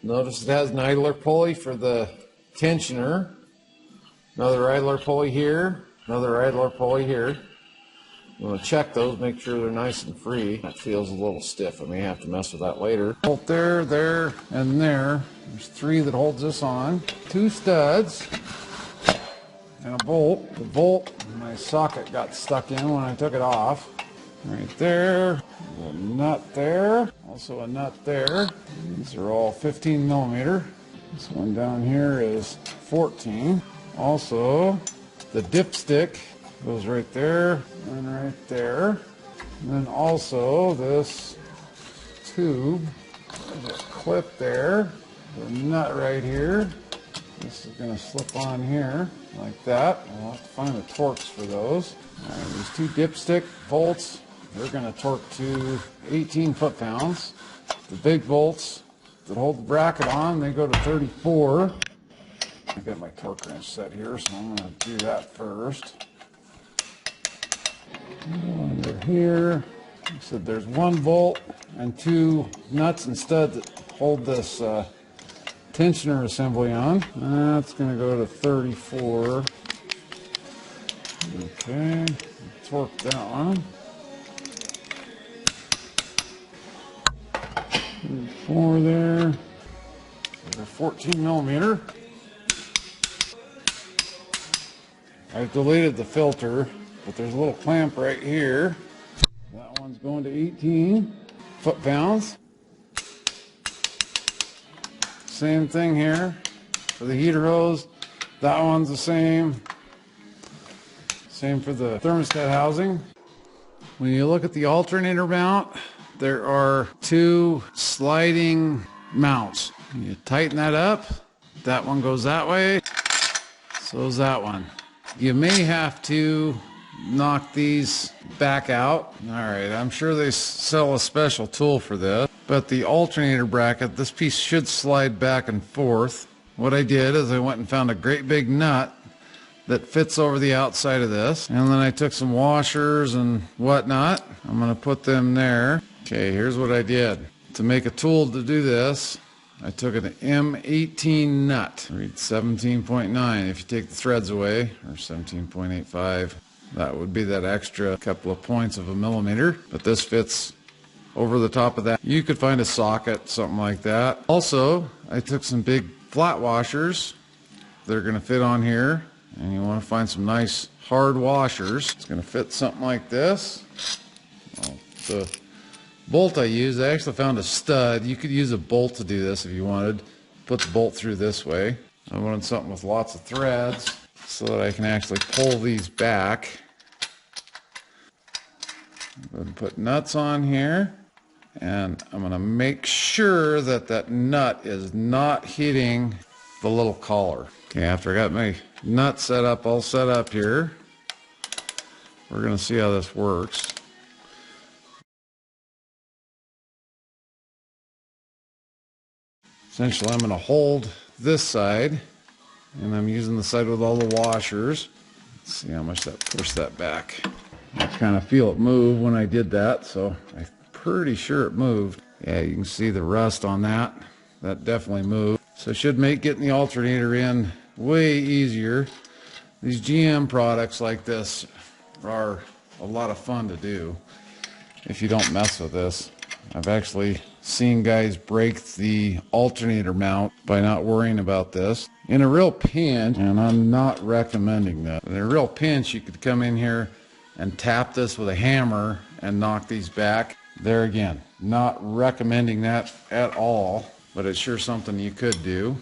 Notice it has an idler pulley for the tensioner. Another idler pulley here. Another idler pulley here. You want to check those, make sure they're nice and free. That feels a little stiff. I may have to mess with that later. Bolt there, there, and there. There's 3 that holds this on. 2 studs and a bolt. The bolt, my socket got stuck in when I took it off. Right there. A nut there. Also a nut there. These are all 15 millimeter. This one down here is 14. Also, the dipstick goes right there and right there. And then also this tube, there's a clip there, the nut right here. This is going to slip on here like that. I'll have to find the torques for those. All right, these 2 dipstick bolts, they're going to torque to 18 foot-pounds. The big bolts that hold the bracket on, they go to 34. I got my torque wrench set here, so I'm going to do that first. Under here, like I said, there's 1 bolt and 2 nuts and studs that hold this tensioner assembly on. That's going to go to 34. Okay, torque that one. 34 there. They're 14 millimeter. I've deleted the filter, but there's a little clamp right here. That one's going to 18 foot-pounds. Same thing here for the heater hose. That one's the same. Same for the thermostat housing. When you look at the alternator mount, there are 2 sliding mounts. You tighten that up. That one goes that way. So's that one. You may have to knock these back out. All right, I'm sure they sell a special tool for this, but the alternator bracket, this piece should slide back and forth. What I did is I went and found a great big nut that fits over the outside of this, and then I took some washers and whatnot. I'm going to put them there. Okay, here's what I did. To make a tool to do this, I took an M18 nut. Read 17.9 if you take the threads away, or 17.85. That would be that extra couple of points of a millimeter, but this fits over the top of that. You could find a socket, something like that. Also, I took some big flat washers. They're going to fit on here, and you want to find some nice hard washers. It's going to fit something like this. Well, the bolt I used, I actually found a stud. You could use a bolt to do this if you wanted. Put the bolt through this way. I wanted something with lots of threads so that I can actually pull these back. I'm going to put nuts on here, and I'm going to make sure that that nut is not hitting the little collar. Okay, after I got my nut set up, all set up here, we're going to see how this works. Essentially, I'm going to hold this side, and I'm using the side with all the washers. Let's see how much that pushed that back. I kind of feel it move when I did that, so I'm pretty sure it moved. Yeah, you can see the rust on that. That definitely moved. So it should make getting the alternator in way easier. These GM products like this are a lot of fun to do if you don't mess with this. I've actually seen guys break the alternator mount by not worrying about this. In a real pinch, and I'm not recommending that, in a real pinch you could come in here and tap this with a hammer and knock these back. There again, not recommending that at all, but it's sure something you could do.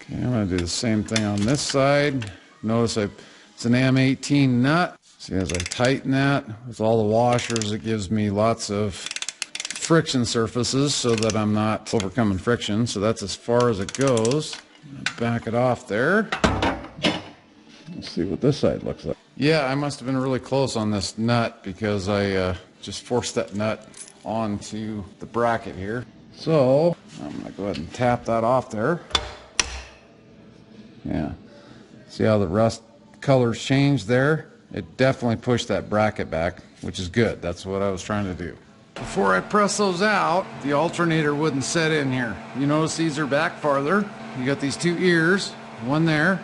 Okay, I'm going to do the same thing on this side. Notice it's an M18 nut. See, as I tighten that with all the washers, it gives me lots of friction surfaces so that I'm not overcoming friction. So that's as far as it goes. Back it off there. Let's see what this side looks like. Yeah, I must have been really close on this nut because I just forced that nut onto the bracket here. So I'm going to go ahead and tap that off there. Yeah. See how the rust colors changed there? It definitely pushed that bracket back, which is good. That's what I was trying to do. Before I press those out, the alternator wouldn't set in here. You notice these are back farther. You got these two ears, one there,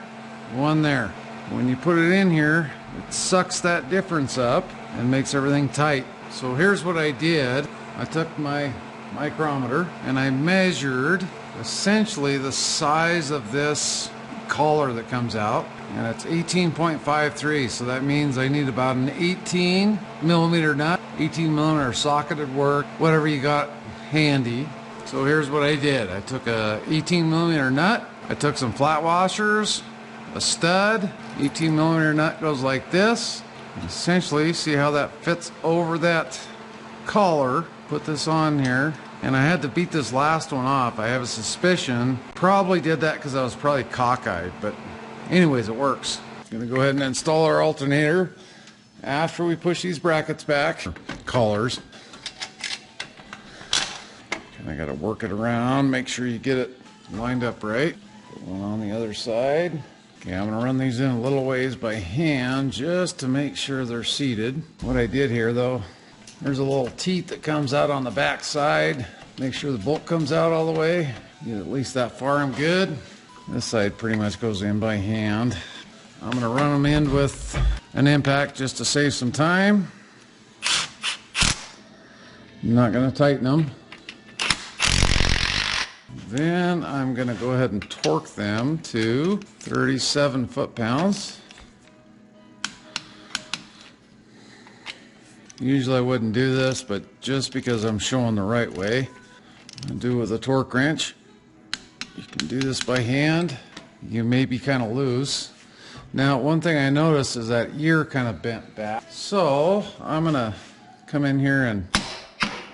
one there. When you put it in here, it sucks that difference up and makes everything tight. So here's what I did. I took my micrometer and I measured essentially the size of this collar that comes out, and it's 18.53, so that means I need about an 18 millimeter nut. 18 millimeter socket would work, whatever you got handy. So here's what I did. I took a 18 millimeter nut, I took some flat washers, a stud. 18 millimeter nut goes like this. Essentially, see how that fits over that collar. Put this on here, and I had to beat this last one off. I have a suspicion, probably did that because I was probably cockeyed, but anyways, it works. I'm gonna go ahead and install our alternator after we push these brackets back, collars. And I gotta work it around, make sure you get it lined up right. Put one on the other side. Okay, I'm gonna run these in a little ways by hand just to make sure they're seated. What I did here though, there's a little teeth that comes out on the back side. Make sure the bolt comes out all the way. Get at least that far, I'm good. This side pretty much goes in by hand. I'm gonna run them in with an impact just to save some time. I'm not gonna tighten them. Then I'm gonna go ahead and torque them to 37 foot-pounds. Usually I wouldn't do this, but just because I'm showing the right way, I'll do it with a torque wrench. You can do this by hand. You may be kind of loose. Now, one thing I noticed is that ear kind of bent back. So I'm gonna come in here and,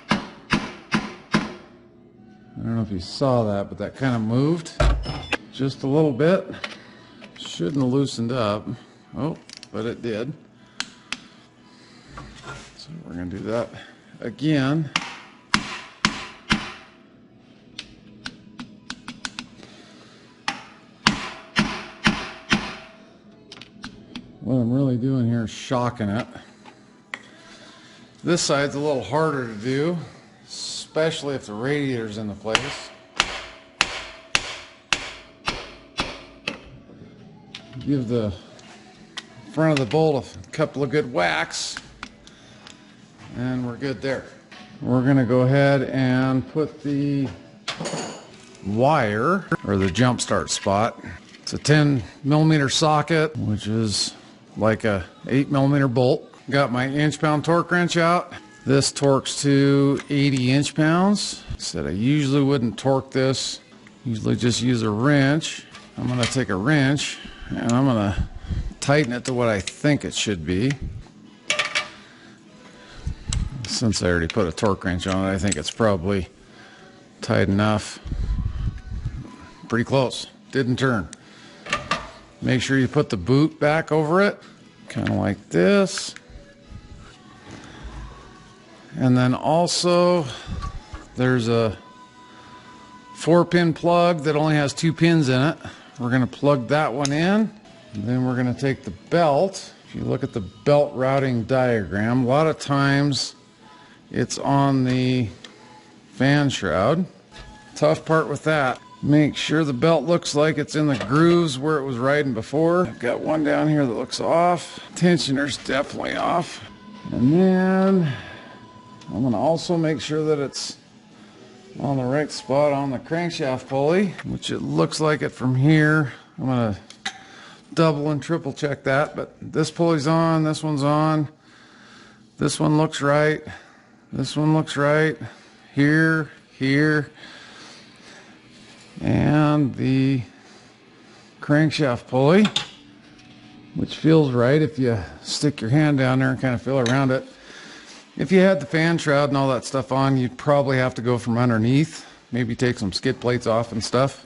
I don't know if you saw that, but that kind of moved just a little bit. Shouldn't have loosened up. Oh, but it did. So we're going to do that again. What I'm really doing here is shocking it. This side's a little harder to do, especially if the radiator's in the place. Give the front of the bolt a couple of good whacks, and we're good there. We're going to go ahead and put the wire, or the jump start spot. It's a 10 millimeter socket, which is like a 8 millimeter bolt. Got my inch-pound torque wrench out. This torques to 80 inch-pounds. Said I usually wouldn't torque this. Usually just use a wrench. I'm going to take a wrench and I'm going to tighten it to what I think it should be. Since I already put a torque wrench on it, I think it's probably tight enough. Pretty close. Didn't turn. Make sure you put the boot back over it, kind of like this. And then also there's a 4-pin plug that only has 2 pins in it. We're going to plug that one in. And then we're going to take the belt. If you look at the belt routing diagram, a lot of times it's on the fan shroud. Tough part with that, make sure the belt looks like it's in the grooves where it was riding before. I've got one down here that looks off. Tensioner's definitely off. And then I'm going to also make sure that it's on the right spot on the crankshaft pulley, which it looks like it from here. I'm going to double and triple check that, but this pulley's on, this one's on, this one looks right, this one looks right, here, here, and the crankshaft pulley, which feels right if you stick your hand down there and kind of feel around it. If you had the fan shroud and all that stuff on, you'd probably have to go from underneath, maybe take some skid plates off and stuff.